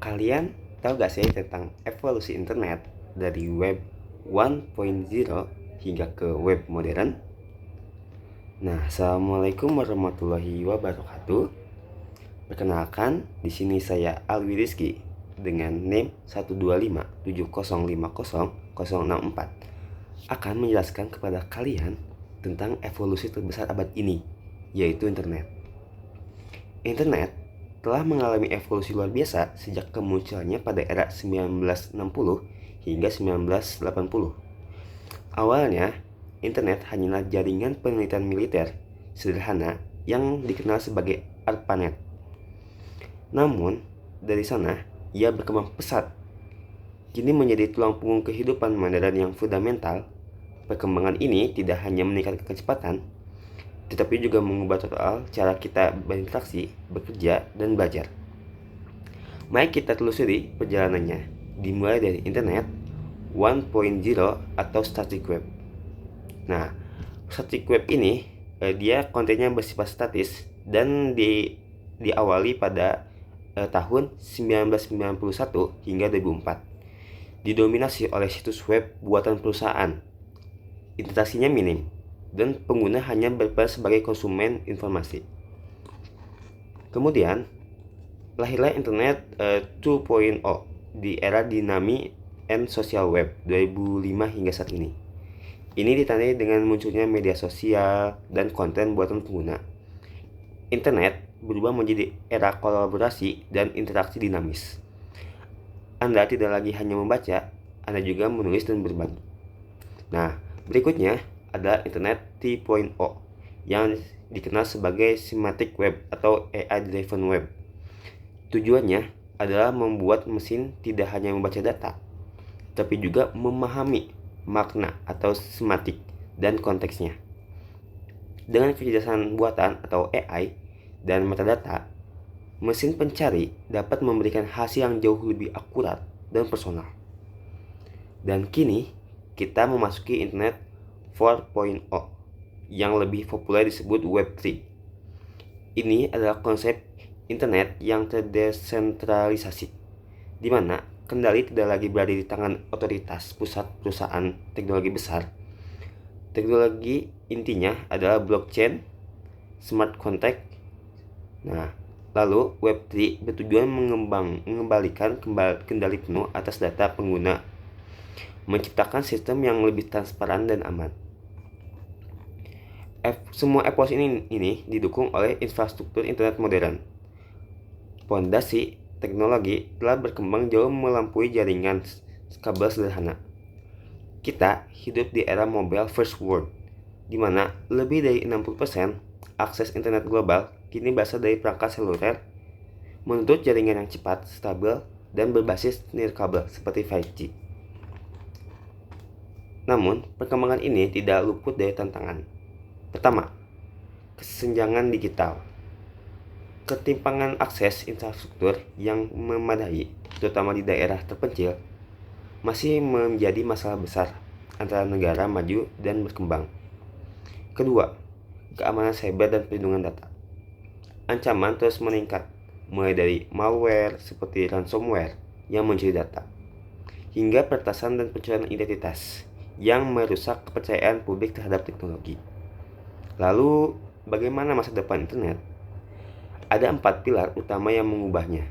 Kalian tahu gak sih tentang evolusi internet dari web 1.0 hingga ke web modern? Nah, assalamualaikum warahmatullahi wabarakatuh. Perkenalkan, di sini saya Alwi Rizky dengan NIM 12570500064 akan menjelaskan kepada kalian tentang evolusi terbesar abad ini, yaitu internet. Internet telah mengalami evolusi luar biasa sejak kemunculannya pada era 1960 hingga 1980. Awalnya, internet hanyalah jaringan penelitian militer sederhana yang dikenal sebagai ARPANET. Namun, dari sana, ia berkembang pesat. Kini menjadi tulang punggung kehidupan modern yang fundamental. Perkembangan ini tidak hanya meningkatkan kecepatan, tetapi juga mengubah total cara kita berinteraksi, bekerja, dan belajar. Mari kita telusuri perjalanannya, dimulai dari internet 1.0 atau static web. Nah, static web ini dia kontennya bersifat statis dan diawali pada tahun 1991 hingga 2004. Didominasi oleh situs web buatan perusahaan. Interaksinya minim dan pengguna hanya berperan sebagai konsumen informasi. Kemudian, lahirlah internet 2.0 di era dinamik and social web 2005 hingga saat ini. Ini ditandai dengan munculnya media sosial dan konten buatan pengguna. Internet berubah menjadi era kolaborasi dan interaksi dinamis. Anda tidak lagi hanya membaca, Anda juga menulis dan berbagi. Nah, berikutnya adalah internet 3.0 yang dikenal sebagai semantic web atau AI-driven web. Tujuannya adalah membuat mesin tidak hanya membaca data, tapi juga memahami makna atau semantik dan konteksnya. Dengan kecerdasan buatan atau AI dan metadata, mesin pencari dapat memberikan hasil yang jauh lebih akurat dan personal. Dan kini, kita memasuki internet 4.0 yang lebih populer disebut Web3. Ini adalah konsep internet yang terdesentralisasi, di mana kendali tidak lagi berada di tangan otoritas pusat perusahaan teknologi besar. Teknologi intinya adalah blockchain, smart contract. Nah, lalu Web3 bertujuan mengembalikan kendali penuh atas data pengguna, menciptakan sistem yang lebih transparan dan aman. Semua evolusi ini didukung oleh infrastruktur internet modern. Fondasi teknologi telah berkembang jauh melampaui jaringan kabel sederhana. Kita hidup di era mobile first world, di mana lebih dari 60% akses internet global kini berasal dari perangkat seluler, menuntut jaringan yang cepat, stabil, dan berbasis nirkabel seperti 5G. Namun, perkembangan ini tidak luput dari tantangan. Pertama, kesenjangan digital. Ketimpangan akses infrastruktur yang memadai, terutama di daerah terpencil, masih menjadi masalah besar antara negara maju dan berkembang. Kedua, keamanan cyber dan perlindungan data. Ancaman terus meningkat, mulai dari malware seperti ransomware yang mencuri data, hingga peretasan dan pencurian identitas yang merusak kepercayaan publik terhadap teknologi. Lalu, bagaimana masa depan internet? Ada 4 pilar utama yang mengubahnya.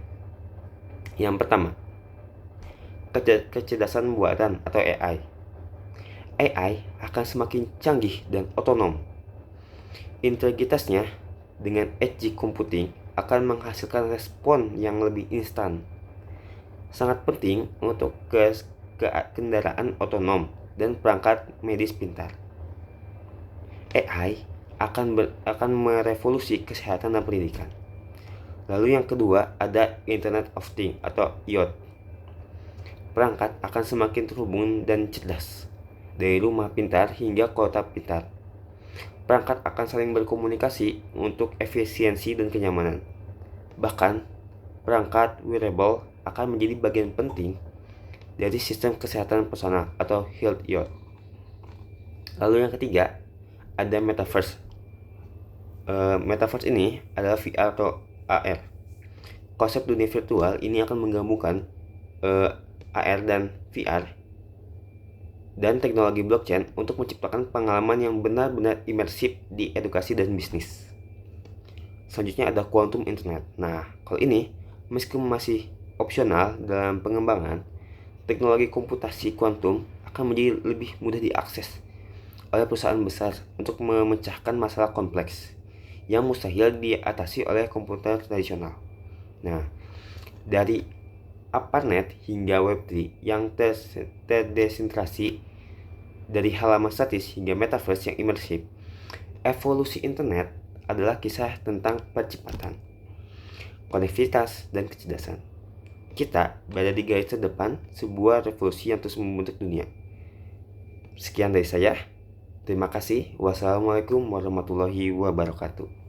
Yang pertama, kecerdasan buatan atau AI. AI akan semakin canggih dan otonom. Integritasnya dengan edge computing akan menghasilkan respon yang lebih instan. Sangat penting untuk kendaraan otonom dan perangkat medis pintar. AI akan merevolusi kesehatan dan pendidikan. Lalu yang kedua ada Internet of Things atau IoT. Perangkat akan semakin terhubung dan cerdas, dari rumah pintar hingga kota pintar. Perangkat akan saling berkomunikasi untuk efisiensi dan kenyamanan. Bahkan, perangkat wearable akan menjadi bagian penting dari sistem kesehatan personal atau health IoT. Lalu yang ketiga ada Metaverse. Metaverse ini adalah VR atau AR, konsep dunia virtual ini akan menggabungkan AR dan VR dan teknologi blockchain untuk menciptakan pengalaman yang benar-benar imersif di edukasi dan bisnis. Selanjutnya ada quantum internet. Nah, kalau ini meskipun masih opsional dalam pengembangan, teknologi komputasi kuantum akan menjadi lebih mudah diakses oleh perusahaan besar untuk memecahkan masalah kompleks yang mustahil diatasi oleh komputer tradisional. Nah, dari ARPANET hingga Web3 yang terdesentralisasi, dari halaman statis hingga metaverse yang imersif, evolusi internet adalah kisah tentang percepatan, konektivitas, dan kecerdasan. Kita berada di garis terdepan sebuah revolusi yang terus membentuk dunia. Sekian dari saya. Terima kasih. Wassalamualaikum warahmatullahi wabarakatuh.